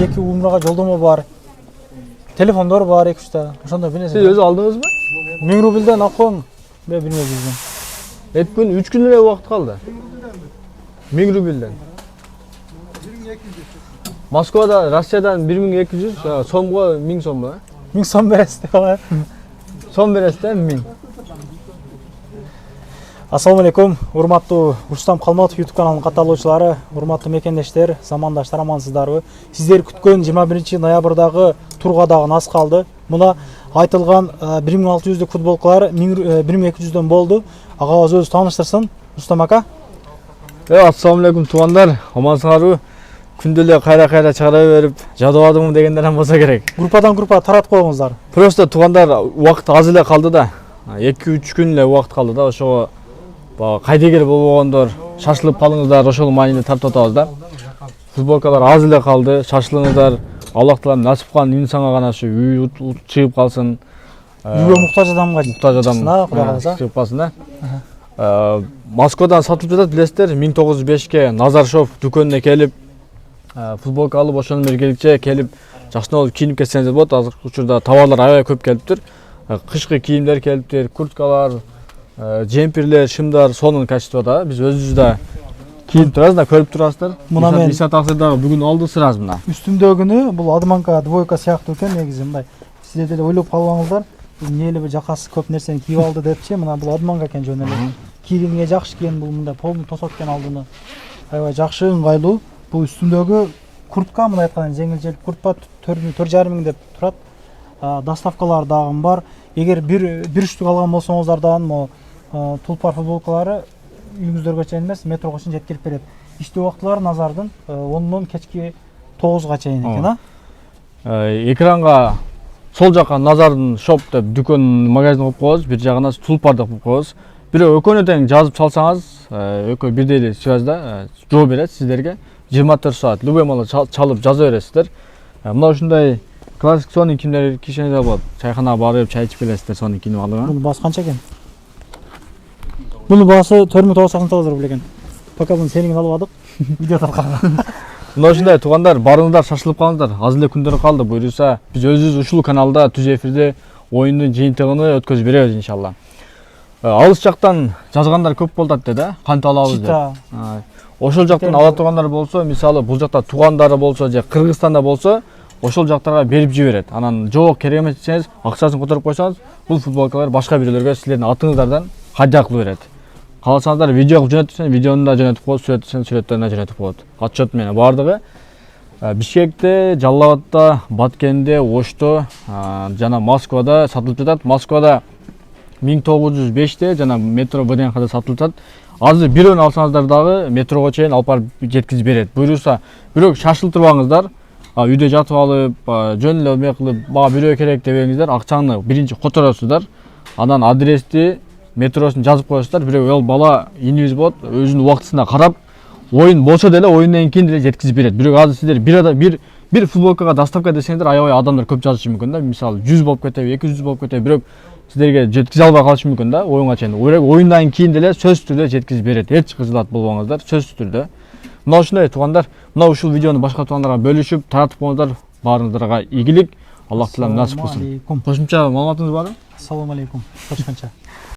2 умрага жолдомо бар. Телефондор бар 2-3 ошондой бир нерсе. Siz өзү алдыңызбы? 1000 рубльден алгам. Мен билбейм. 2 күн, 3 күн эле убакыт калды. 1000 рубльден. Москвада, Россиядан 1200 сомго 1000 сомго. 1000 сом бересиз деп алайын. Сом бересиз да 1000. Ассаламу алейкум, урматтуу Рустам Калматов YouTube каналынын катталуучулары, урматтуу мекендештер, замандаштар, амансыздарбы? Сиздер күткөн 21 ноябрдагы турга дагы аз калды. Мына айтылган 1600 футболкалар 1200дөн болду. Агабыз өзү тааныштырсын. Рустам ака. Ассаламу алейкум туугандар, амансыңарбы? Күндө эле кайра чыгара берип, жадыбадымбы дегендерден болсо керек. Группадан группа таратып койгуңуздар. Просто туугандар убакыт аз эле калды да. 2-3 күн эле убакыт калды да, ошого кайдыгер болбогондор шашылып калыңыздар, ошол маанилүү тартып атабыз да. Футболкалар аз эле калды, шашылыңыздар. Аллах таалам насип кылган инсанга гана ушу үй чыгып калсын. Үйгө муктаж адамга Кудай каласа чыгып калсын да. Москвадан сатылып жатат, билесиздер, 1905ке Назаршов дүкөнүнө келип, футболка алып, ошону бергеликче келип, жакшына болуп кийинип кетсеңиз болот. Азыркы учурда товарлар аябай көп келиптир. Кышкы кийимдер келиптир, курткалар, джемперлер, шымдар, сонун качествода да. Биз өзүбүз да кийип турабыз да, көрүп турасыздар. Мына мен Иса таксир дагы бүгүн алды сыраз мына. Үстүмдөгүнү бул адманка двойка сыяктуу экен негизи мындай. Сиздер деле ойлоп калбаңыздар. Эмне эле бир жакасы көп нерсени кийип алды депчи, мына бул адманка экен жөн эле. Кийгенге жакшы экен, бул мындай полный тосот экен алдыны. Аябай жакшы, ыңгайлуу. Бул үстүмдөгү куртка, мына айткан жеңил желп куртка 4,5 миң деп турат. Доставкалар дагы бар. Эгер бир үчтүк алган болсоңуздардан тулпар футболкалары үйүңүздөргө чейин эмес, метрого чейин жеткирип берет. Иштөө убактылары Назардын 10дон кечки 9га чейин экен, Экранга сол жакка Назардын шоп деп дүкөн магазин коюп коебуз, бир жагына тулпар деп коюп коебуз. Бирөө экөөнү тең жазып салсаңыз, экөө бирдей эле связьда жооп берет сиздерге. 24 саат любой маал чалып жаза бересиздер. Мына ушундай классик сонун кийимдер кийсеңиз болот. Чайханага барып чай ичип келесиздер, сонун кийинип алып. Бунун баасы канча экен? Бунун баасы 4999 рубль экен. Пока буну сенигин албадык. Видео таркалган. Мына ушундай туугандар, барыңыздар, шашылып калыңыздар. Аз эле күндөр калды. Буюрса, биз өзүбүз ушул каналда түз эфирде оюндун жыйынтыгын өткөзүп беребиз иншалла. Алыс жактан жазгандар көп болду да, кантип алабыз деп. Ошол жактан ала тургандар болсо, мисалы бул жакта туугандары болсо же Кыргызстанда болсо, ошол жактарга берип жиберет. Анан жок керек эмес десеңиз, акчасын которуп койсоңуз, бул футболкалар башка бирөөлөргө силердин атыңыздардан хадия кылып берет. Кааласаңыздар видео кылып жөнөтсөң, видеону да жөнөтүп коет, сүрөтсөң, сүрөттөрүн да жөнөтүп коет. Отчет менен бардыгы. Бишкекте, Жалал Абадта, Баткенде, Ошто жана Москвада сатылып жатат. Москвада 1905те жана метро ВДНХда сатылып жатат. Азыр бирөөнү алсаңыздар дагы метрого чейин алып барып жеткизип берет. Буюрса, бирок шашылып турбаңыздар. Үйдө жатып алып, жөн эле эме кылып, мага бирөө керек дебеңиздер, акчаны биринчи которосуздар. Анан адрести, метросун жазып коесуздар. Бирок ал бала инибиз болот, өзүнүн убактысына карап, оюн болсо деле оюндан кийин деле жеткизип берет. Бирок азыр сиздер бир футболкага доставка десеңиздер, аябай адамдар көп жазышы мүмкүн да. Мисалы 100 болуп кетеби, 200 болуп кетеби, бирок сиздерге жеткизе албай калышы мүмкүн да, оюнга чейин. Оюндан кийин деле сөзсүз түрдө жеткизип берет. Эч кызылат болбоңуздар, сөзсүз түрдө. Мына ушундай туугандар, мына ушул видеону башка туугандарга бөлүшүп, таратып коюңуздар. Баарыңыздарга ийгилик. Аллах таалам насип кылсын. Кошумча маалыматыңыз барбы? Ассаламу алейкум. Кочконча.